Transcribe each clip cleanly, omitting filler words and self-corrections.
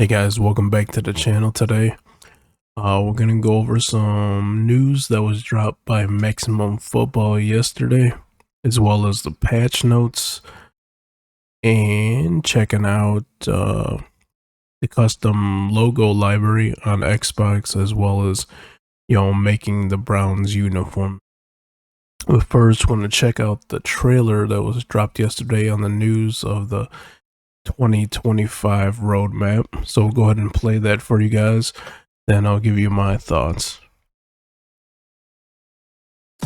Hey guys, welcome back to the channel today. We're gonna go over some news that was dropped by Maximum Football yesterday, as well as the patch notes, and checking out the custom logo library on Xbox, as well as making the Browns uniform. But first, we're gonna check out the trailer that was dropped yesterday on the news of the 2025 roadmap. So we'll go ahead and play that for you guys, then I'll give you my thoughts.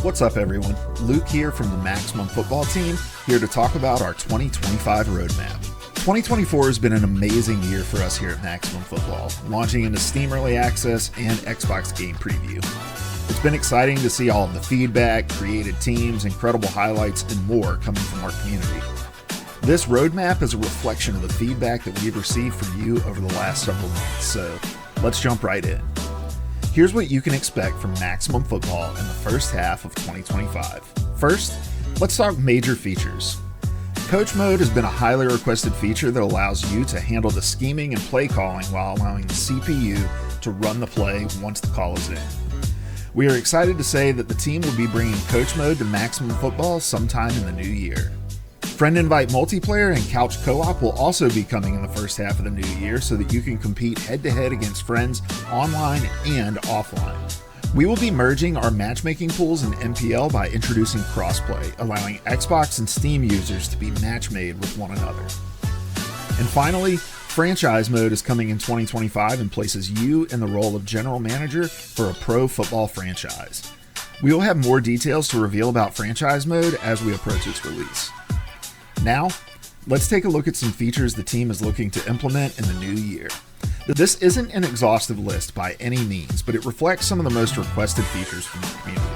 What's up, everyone? Luke here from the Maximum Football team, here to talk about our 2025 roadmap. 2024 has been an amazing year for us here at Maximum Football, launching into Steam Early Access and Xbox Game Preview. It's been exciting to see all of the feedback, created teams, incredible highlights, and more coming from our community. This roadmap is a reflection of the feedback that we've received from you over the last several months, so let's jump right in. Here's what you can expect from Maximum Football in the first half of 2025. First, let's talk major features. Coach Mode has been a highly requested feature that allows you to handle the scheming and play calling while allowing the CPU to run the play once the call is in. We are excited to say that the team will be bringing Coach Mode to Maximum Football sometime in the new year. Friend Invite multiplayer and couch co-op will also be coming in the first half of the new year so that you can compete head-to-head against friends online and offline. We will be merging our matchmaking pools in MPL by introducing crossplay, allowing Xbox and Steam users to be match-made with one another. And finally, Franchise Mode is coming in 2025 and places you in the role of general manager for a pro football franchise. We will have more details to reveal about Franchise Mode as we approach its release. Now, let's take a look at some features the team is looking to implement in the new year. This isn't an exhaustive list by any means, but it reflects some of the most requested features from the community.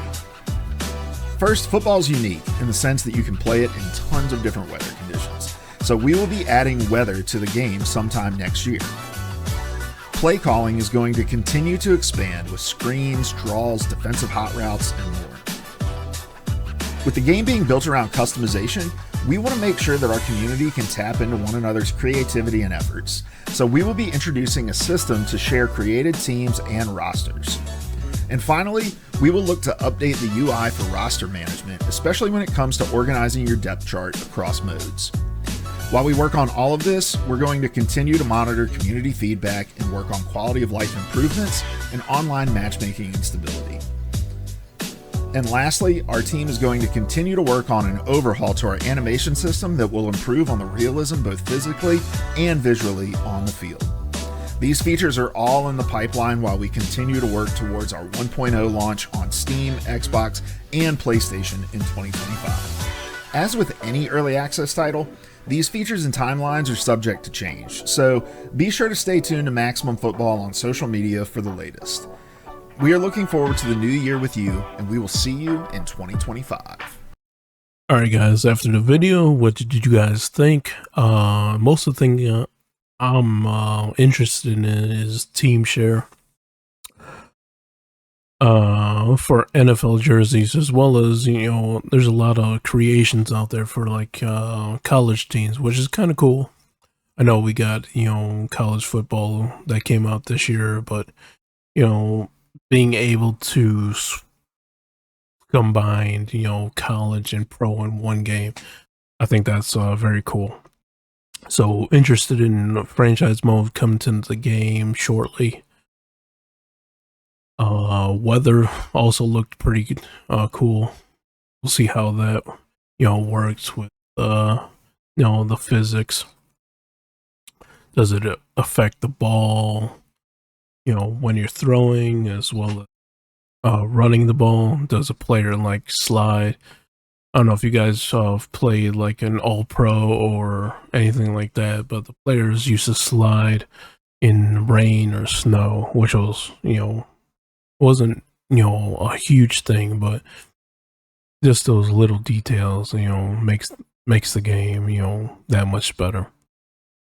First, football is unique in the sense that you can play it in tons of different weather conditions, so we will be adding weather to the game sometime next year. Play calling is going to continue to expand with screens, draws, defensive hot routes, and more. With the game being built around customization, we want to make sure that our community can tap into one another's creativity and efforts, so we will be introducing a system to share created teams and rosters. And finally, we will look to update the UI for roster management, especially when it comes to organizing your depth chart across modes. While we work on all of this, we're going to continue to monitor community feedback and work on quality of life improvements and online matchmaking and stability. And lastly, our team is going to continue to work on an overhaul to our animation system that will improve on the realism both physically and visually on the field. These features are all in the pipeline while we continue to work towards our 1.0 launch on Steam, Xbox, and PlayStation in 2025. As with any early access title, these features and timelines are subject to change, so be sure to stay tuned to Maximum Football on social media for the latest. We are looking forward to the new year with you, and we will see you in 2025. Alright guys, after the video, what did you guys think? Most of the thing I'm interested in is team share for NFL jerseys, as well as there's a lot of creations out there for like college teams, which is kind of cool. I know we got college football that came out this year, but being able to combine college and pro in one game, I think that's very cool. So interested in franchise mode coming to the game shortly. Weather also looked pretty cool. We'll see how that works with the physics. Does it affect the ball when you're throwing, as well as running the ball? Does a player like slide? I don't know if you guys have played like an all-pro or anything like that, but the players used to slide in rain or snow, which was wasn't a huge thing, but just those little details makes the game that much better.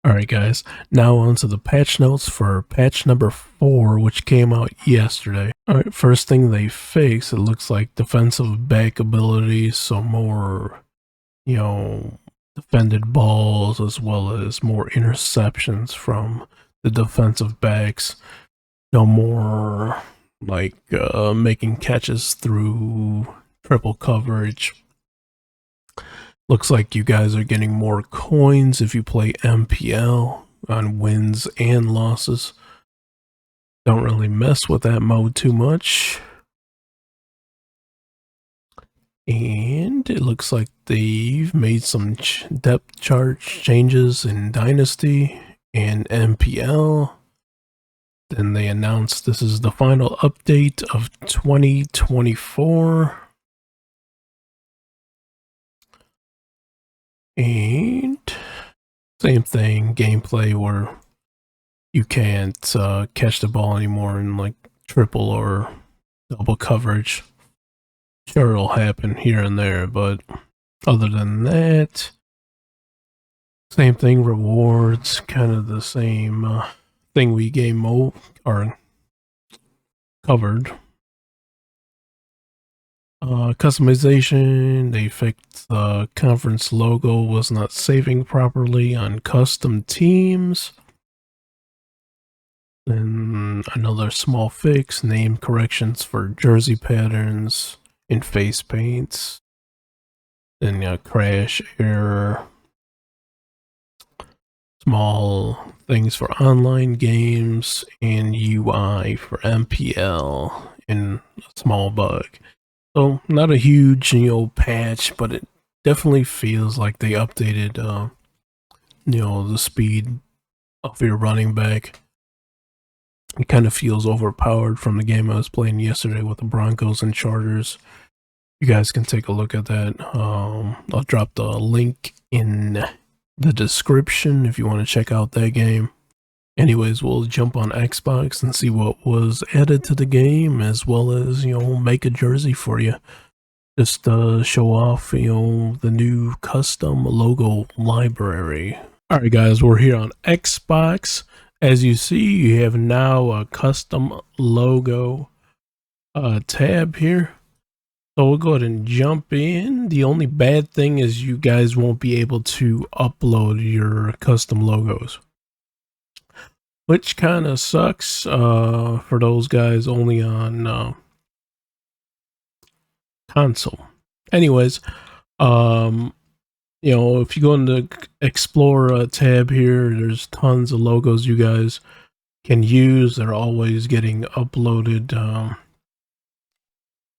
Alright guys, now on to the patch notes for patch number 4, which came out yesterday. Alright, first thing they fixed, it looks like defensive back abilities, so more, defended balls, as well as more interceptions from the defensive backs. No more like making catches through triple coverage. Looks like you guys are getting more coins if you play MPL on wins and losses. Don't really mess with that mode too much. And it looks like they've made some depth chart changes in Dynasty and MPL. Then they announced this is the final update of 2024. And same thing, gameplay where you can't catch the ball anymore in like triple or double coverage. Sure, it'll happen here and there, but other than that, same thing, rewards, kind of the same thing we are covered. Customization, they fixed the conference logo was not saving properly on custom teams. Then another small fix, name corrections for jersey patterns and face paints. Then crash error. Small things for online games and UI for MPL and a small bug. So not a huge, patch, but it definitely feels like they updated, the speed of your running back. It kind of feels overpowered from the game I was playing yesterday with the Broncos and Chargers. You guys can take a look at that. I'll drop the link in the description if you want to check out that game. Anyways, we'll jump on Xbox and see what was added to the game, as well as, make a jersey for you. Just show off, the new custom logo library. Alright guys, we're here on Xbox. As you see, you have now a custom logo tab here. So we'll go ahead and jump in. The only bad thing is you guys won't be able to upload your custom logos, which kind of sucks for those guys only on console. Anyways, if you go into Explore tab here, there's tons of logos you guys can use. They're always getting uploaded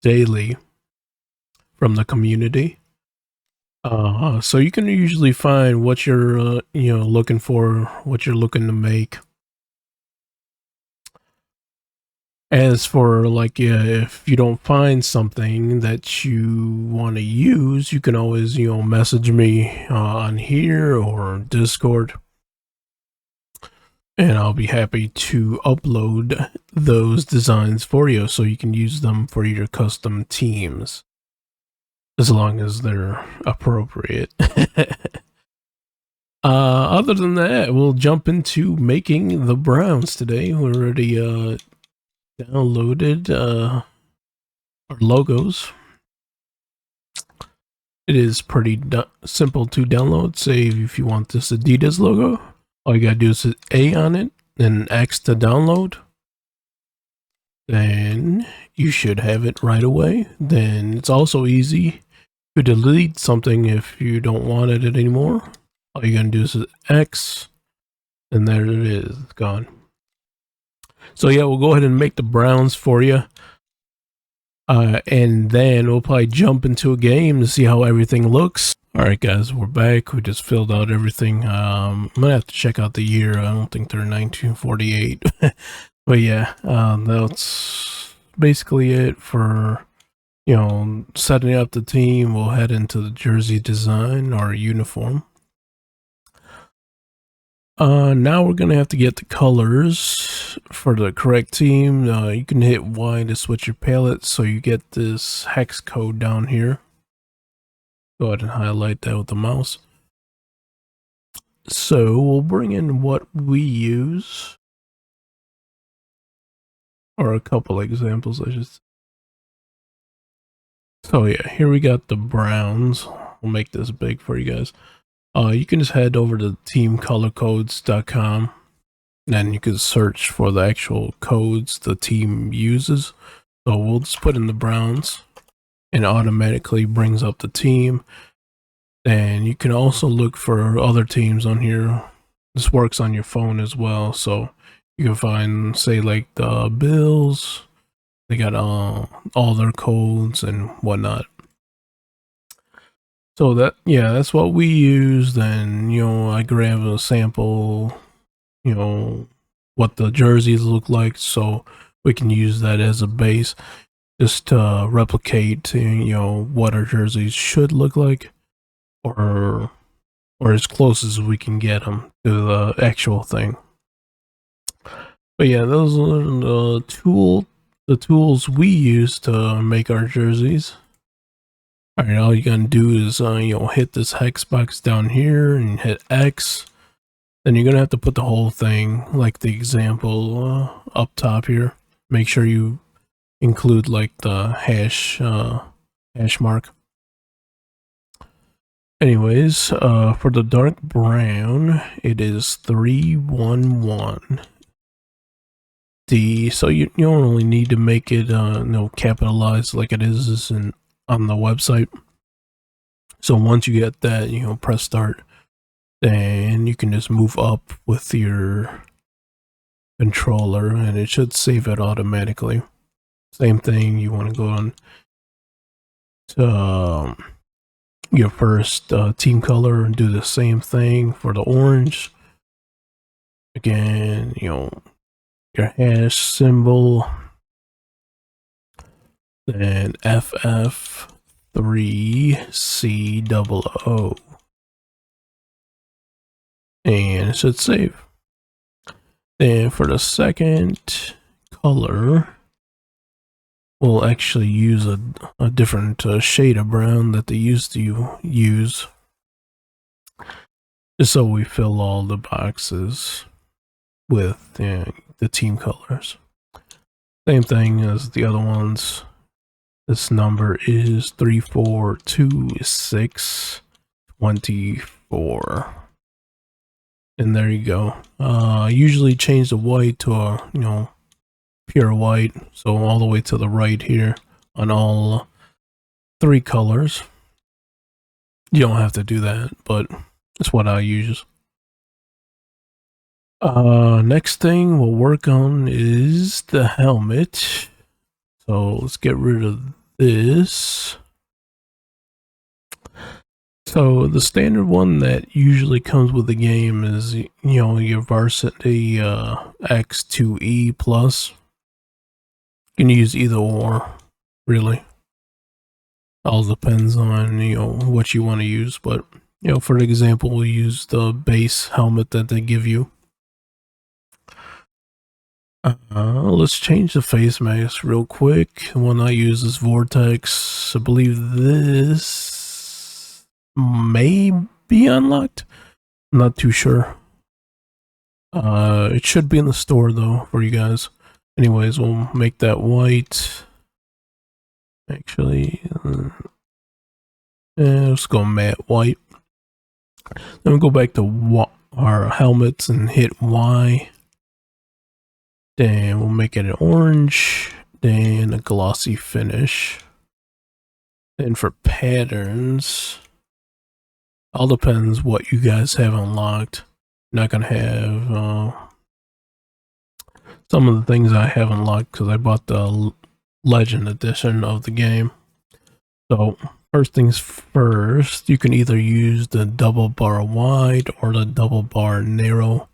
daily from the community. So you can usually find what you're looking for, what you're looking to make. As for if you don't find something that you want to use, you can always message me on here or Discord, and I'll be happy to upload those designs for you so you can use them for your custom teams, as long as they're appropriate. Other than that, we'll jump into making the Browns today. We're already downloaded our logos. It is pretty simple to download. Say if you want this Adidas logo, all you gotta do is hit A on it, then X to download. Then you should have it right away. Then it's also easy to delete something if you don't want it anymore. All you're gonna do is hit X, and there it is, it's gone. So yeah, we'll go ahead and make the Browns for you. And then we'll probably jump into a game to see how everything looks. Alright guys, we're back. We just filled out everything. I'm gonna have to check out the year. I don't think they're 1948. But yeah, that's basically it for, setting up the team. We'll head into the jersey design or uniform. Now we're gonna have to get the colors for the correct team. You can hit Y to switch your palette, so you get this hex code down here. Go ahead and highlight that with the mouse. So we'll bring in what we use, or a couple examples, I should say. So yeah, here we got the Browns. We'll make this big for you guys. You can just head over to teamcolorcodes.com. and then you can search for the actual codes the team uses. So we'll just put in the Browns, and it automatically brings up the team. And you can also look for other teams on here. This works on your phone as well, so you can find, say, like the Bills. They got all their codes and whatnot. So that's what we use. Then I grab a sample, what the jerseys look like, so we can use that as a base, just to replicate, what our jerseys should look like, or as close as we can get them to the actual thing. But yeah, those are the tools we use to make our jerseys. Alright, all you're gonna do is hit this hex box down here and hit X. Then you're gonna have to put the whole thing, like the example up top here. Make sure you include like the hash mark. Anyways, for the dark brown, it is 311D. So you don't really need to make it capitalized like it is on the website. So once you get that, press start. Then you can just move up with your controller, and it should save it automatically. Same thing, you want to go on to your first team color and do the same thing for the orange. Again, your hash symbol, then FF3COO, and it should save. Then for the second color, we'll actually use a different shade of brown that they used to use, just so we fill all the boxes with the team colors. Same thing as the other ones. This number is 342624. And there you go. Usually change the white to a, pure white. So all the way to the right here on all three colors. You don't have to do that, but it's what I use. Next thing we'll work on is the helmet. So let's get rid of this. So the standard one that usually comes with the game is, your Varsity X2E Plus. You can use either or, really. All depends on, what you want to use. But, for example, we'll use the base helmet that they give you. Let's change the face mask real quick. The one I use is Vortex. I believe this may be unlocked. I'm not too sure. It should be in the store though for you guys. Anyways, we'll make that white. Actually, let's go matte white. Then we'll go back to our helmets and hit Y. Then we'll make it an orange. Then a glossy finish. Then for patterns, all depends what you guys have unlocked. I'm not gonna have some of the things I have unlocked because I bought the Legend edition of the game. So first things first, you can either use the double bar wide or the double bar narrow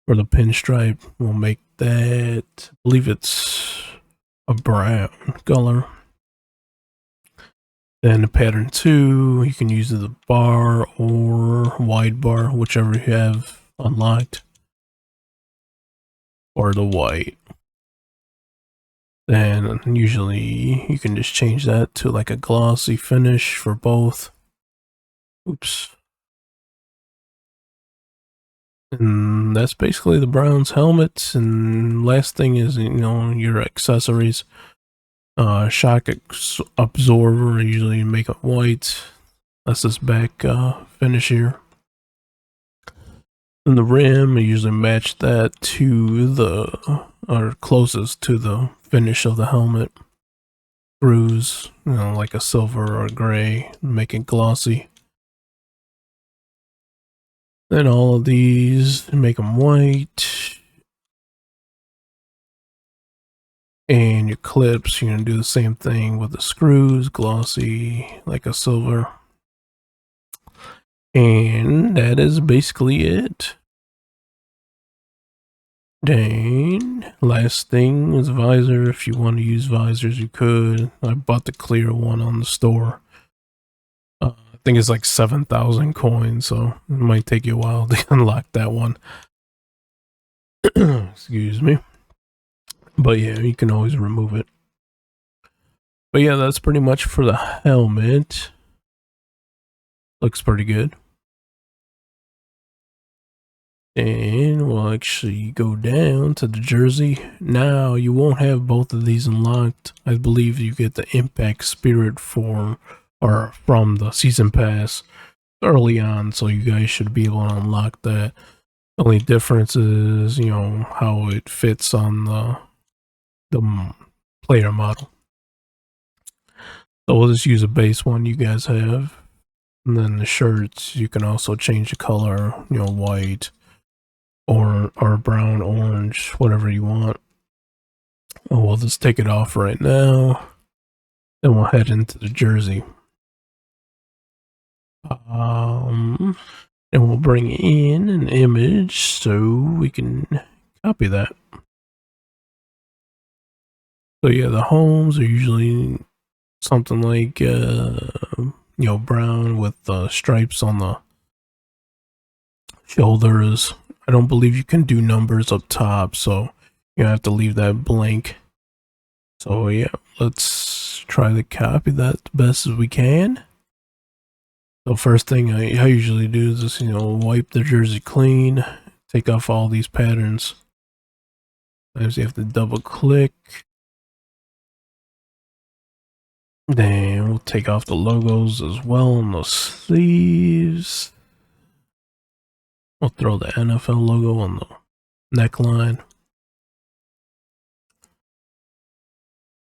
for the pinstripe. We'll make that, I believe it's a brown color. Then the pattern 2, you can use the bar or wide bar, whichever you have unlocked, or the white. Then usually you can just change that to like a glossy finish for both. Oops. And that's basically the Browns helmets. And last thing is, your accessories. Shock absorber, usually make it white. That's this back finish here. And the rim, I usually match that to or closest to the finish of the helmet. Screws, like a silver or gray, make it glossy. Then all of these, make them white. And your clips, you're going to do the same thing with the screws, glossy, like a silver. And that is basically it. Then, last thing is visor. If you want to use visors, you could. I bought the clear one on the store. I think it's like 7,000 coins, so it might take you a while to unlock that one. Excuse me. But yeah, you can always remove it. But yeah, that's pretty much for the helmet. Looks pretty good. And we'll actually go down to the jersey. Now, you won't have both of these unlocked. I believe you get the Impact Spirit from the Season Pass early on, so you guys should be able to unlock that. The only difference is, how it fits on the player model. So we'll just use a base one you guys have. And then the shirts, you can also change the color, white, or brown, orange, whatever you want. We'll just take it off right now. Then we'll head into the jersey. And we'll bring in an image so we can copy that. So yeah, the homes are usually something like brown with stripes on the shoulders. I don't believe you can do numbers up top, so you have to leave that blank. So yeah, let's try to copy that the best as we can. So first thing I usually do is just, wipe the jersey clean, take off all these patterns. Sometimes you have to double click. Then we'll take off the logos as well on the sleeves. We'll throw the NFL logo on the neckline.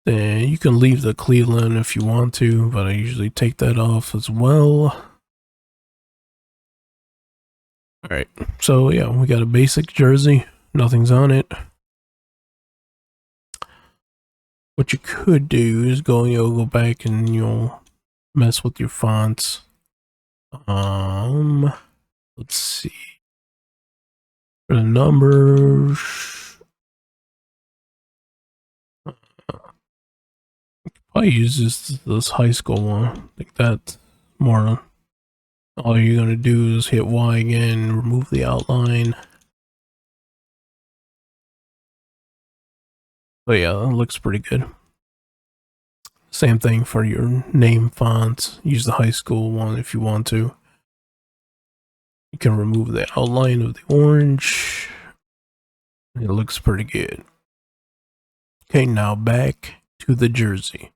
Then you can leave the Cleveland if you want to, but I usually take that off as well. Alright, so yeah, we got a basic jersey. Nothing's on it. What you could do is go back and mess with your fonts. Let's see. For the numbers, I use this high school one. I think that's more. All you're gonna do is hit Y again, remove the outline. But yeah, that looks pretty good. Same thing for your name fonts. Use the high school one if you want to. You can remove the outline of the orange. It looks pretty good. Okay, now back to the jersey.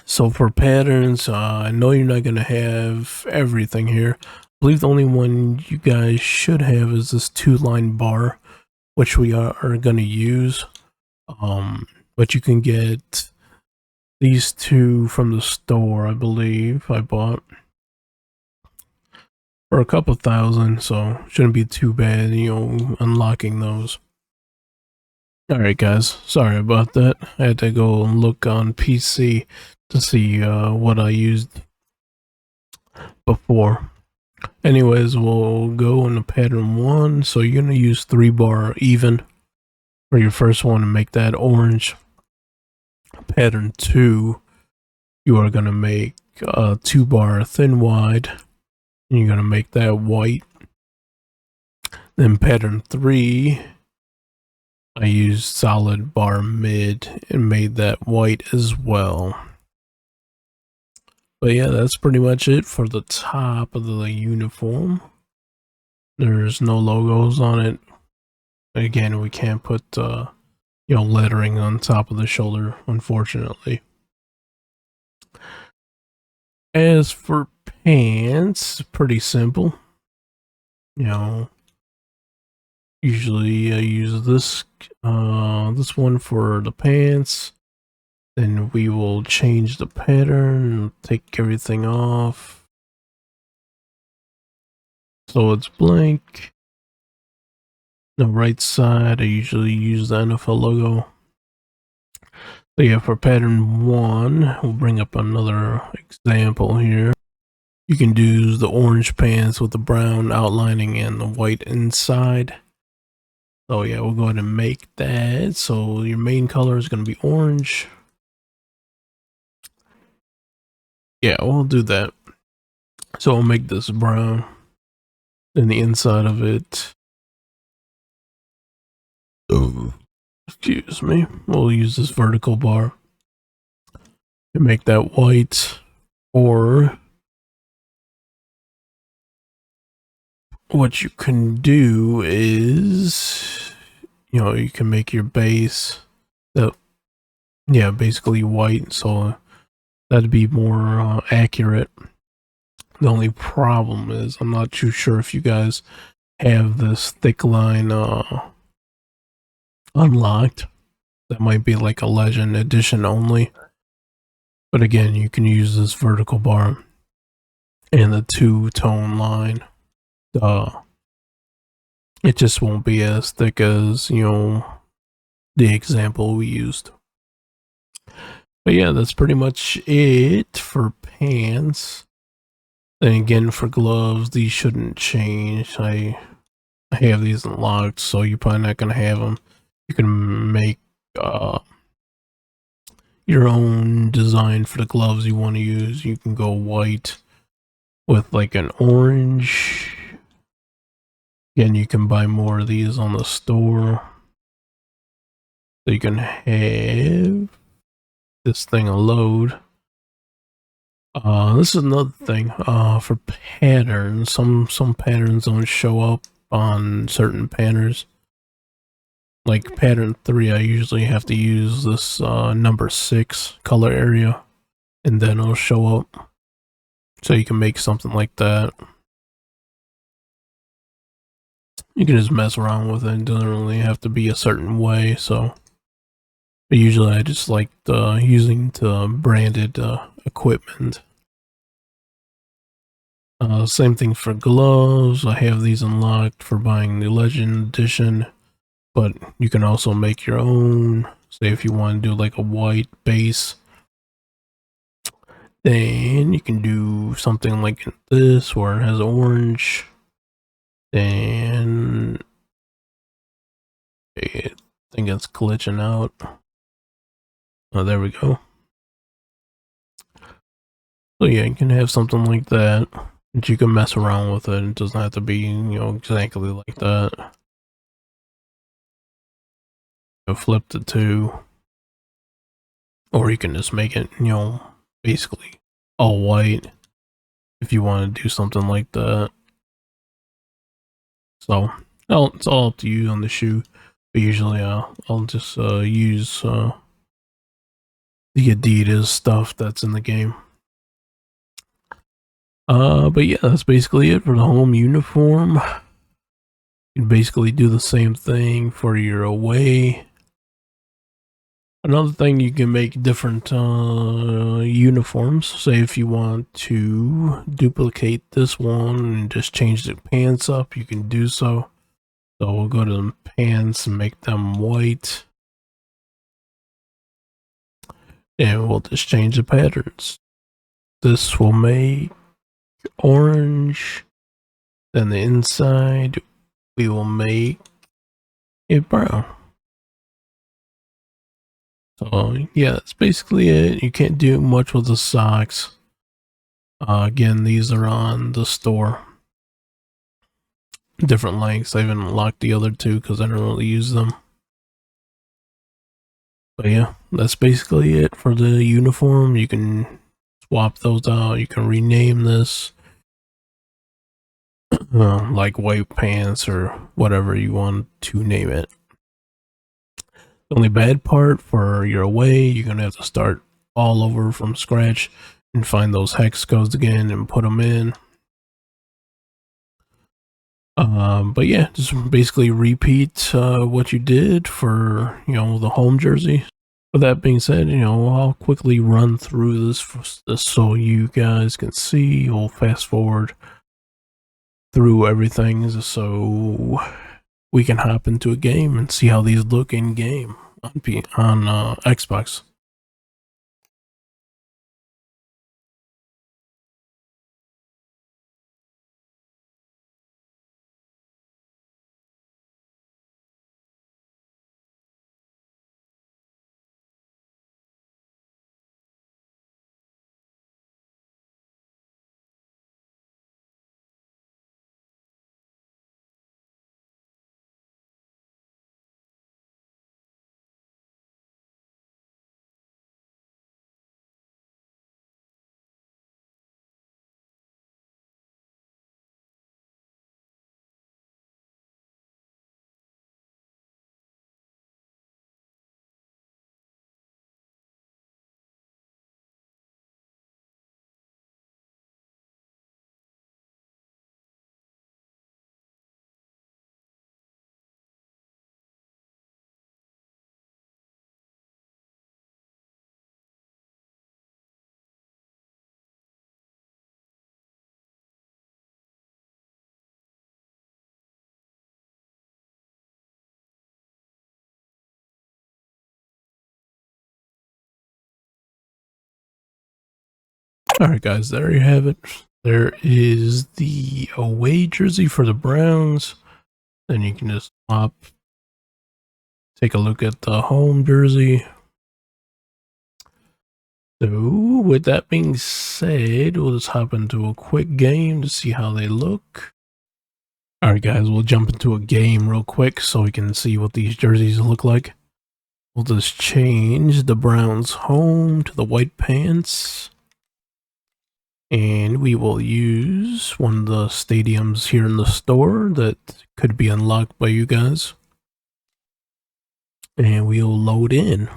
So for patterns, I know you're not going to have everything here. I believe the only one you guys should have is this 2-line bar, which we are going to use. But you can get these two from the store, I believe I bought for a couple thousand, so shouldn't be too bad, unlocking those. Alright guys, sorry about that. I had to go and look on PC to see what I used before. Anyways, we'll go into pattern 1. So you're going to use 3-bar even for your first one and make that orange. Pattern 2, you are going to make 2-bar thin wide, and you're going to make that white. Then pattern 3, I used solid bar mid and made that white as well. But yeah, that's pretty much it for the top of the uniform. There's no logos on it. Again, we can't put lettering on top of the shoulder, unfortunately. As for pants, pretty simple. Usually I use this one for the pants. Then we will change the pattern, take everything off. So it's blank. The right side, I usually use the NFL logo. So yeah, for pattern 1, we'll bring up another example here. You can do the orange pants with the brown outlining and the white inside. So yeah, we'll go ahead and make that. So your main color is going to be orange. Yeah, we'll do that. So I'll make this brown. Then the inside of it. Oh, excuse me. We'll use this vertical bar to make that white. Or what you can do is, you can make your base basically white, so that'd be more accurate. The only problem is I'm not too sure if you guys have this thick line unlocked. That might be like a legend edition only. But again, you can use this vertical bar and the two-tone line. It just won't be as thick as, the example we used. But yeah, that's pretty much it for pants. Then again, for gloves, these shouldn't change. I have these unlocked, so you're probably not going to have them. You can make your own design for the gloves you want to use. You can go white with like an orange. Again, you can buy more of these on the store. So you can have this thing load. This is another thing. For patterns, some patterns don't show up on certain patterns. Like pattern 3, I usually have to use this number 6 color area, and then it'll show up. So you can make something like that. You can just mess around with it. It doesn't really have to be a certain way. So, but usually I just like using the branded equipment. Same thing for gloves. I have these unlocked for buying the Legend Edition, but you can also make your own. Say if you want to do like a white base, then you can do something like this where it has orange. Then I think it's glitching out. Oh, there we go. So yeah, you can have something like that. And you can mess around with it. It doesn't have to be, exactly like that. Flip the 2. Or you can just make it, basically all white if you want to do something like that. So, it's all up to you on the shoe. But usually I'll just use the Adidas stuff that's in the game. But yeah, that's basically it for the home uniform. You can basically do the same thing for your away. Another thing, you can make different uniforms. Say if you want to duplicate this one and just change the pants up, you can do so. So we'll go to the pants and make them white. And we'll just change the patterns. This will make orange. Then the inside, we will make it brown. So yeah, that's basically it. You can't do much with the socks. Again, these are on the store. Different lengths. I haven't locked the other 2 because I don't really use them. But yeah, that's basically it for the uniform. You can swap those out. You can rename this like white pants or whatever you want to name it. The only bad part for your away, you're going to have to start all over from scratch and find those hex codes again and put them in. But yeah, just basically repeat what you did for the home jersey. With that being said, I'll quickly run through this so you guys can see. We'll fast forward through everything so we can hop into a game and see how these look in game on Xbox. Alright guys, there you have it. There is the away jersey for the Browns. Then you can just take a look at the home jersey. So, with that being said, we'll just hop into a quick game to see how they look. Alright guys, we'll jump into a game real quick so we can see what these jerseys look like. We'll just change the Browns home to the white pants. And we will use one of the stadiums here in the store that could be unlocked by you guys. And we'll load in.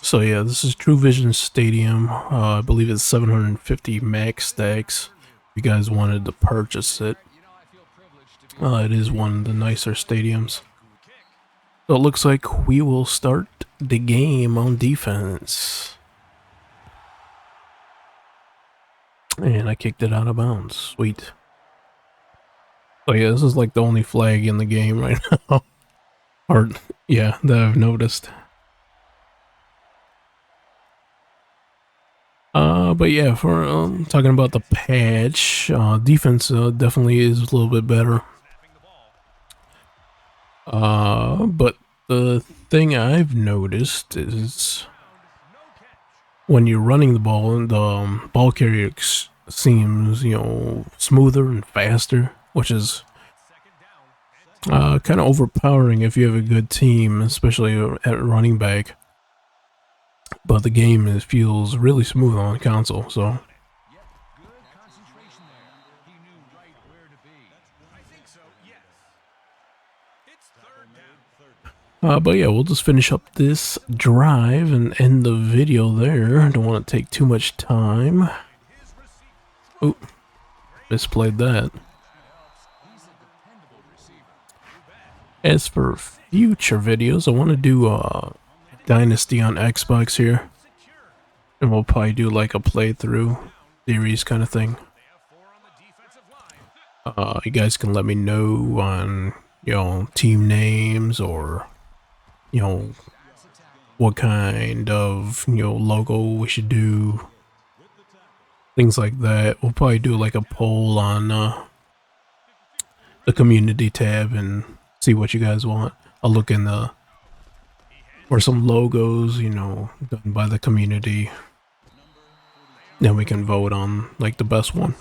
So yeah, this is True Vision Stadium. I believe it's 750 max stacks. If you guys wanted to purchase it. It is one of the nicer stadiums. So it looks like we will start the game on defense. And I kicked it out of bounds. Sweet. So yeah, this is like the only flag in the game right now. Or, yeah, that I've noticed. But yeah, for talking about the patch, defense definitely is a little bit better. But the thing I've noticed is when you're running the ball, the ball carrier seems, smoother and faster, which is kind of overpowering if you have a good team, especially at running back. But the game feels really smooth on console, so. But yeah, we'll just finish up this drive and end the video there. Don't want to take too much time. Oh, misplayed that. As for future videos, I want to do Dynasty on Xbox here. And we'll probably do like a playthrough series kind of thing. You guys can let me know on, team names or, what kind of, logo we should do. Things like that. We'll probably do like a poll on the community tab and see what you guys want. I'll look in for some logos, done by the community. Then we can vote on like the best one.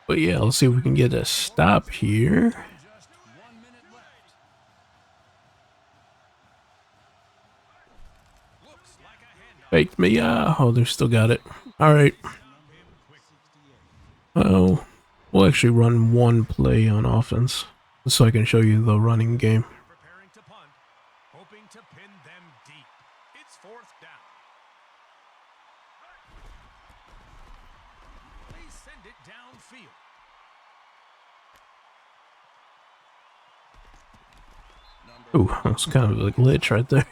But yeah, let's see if we can get a stop here. Faked me. Oh, they still got it. Alright. Oh, we'll actually run one play on offense so I can show you the running game. Ooh, that was kind of a glitch right there.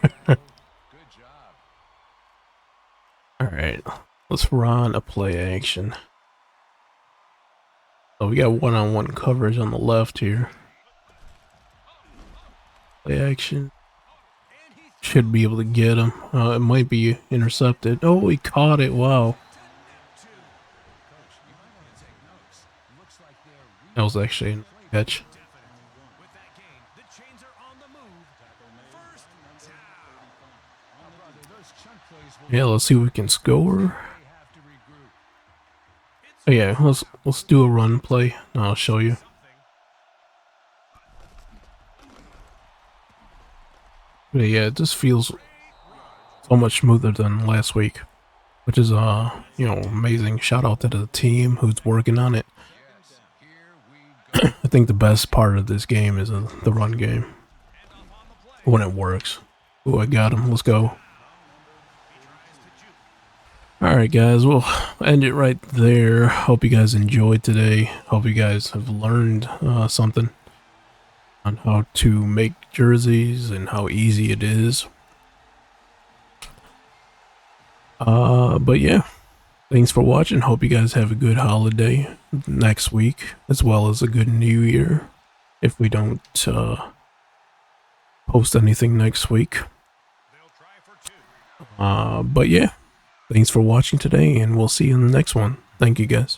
Alright, let's run a play action. So we got one-on-one coverage on the left here. Play action. Should be able to get him. It might be intercepted. Oh, he caught it. Wow. That was actually a catch. Yeah, let's see if we can score. Oh yeah, let's do a run play. I'll show you. But yeah, it just feels so much smoother than last week, which is amazing. Shout out to the team who's working on it. I think the best part of this game is the run game when it works. Oh, I got him. Let's go. Alright guys, we'll end it right there. Hope you guys enjoyed today. Hope you guys have learned something on how to make jerseys and how easy it is. But yeah, thanks for watching. Hope you guys have a good holiday next week, as well as a good new year, if we don't post anything next week. But yeah, thanks for watching today, and we'll see you in the next one. Thank you guys.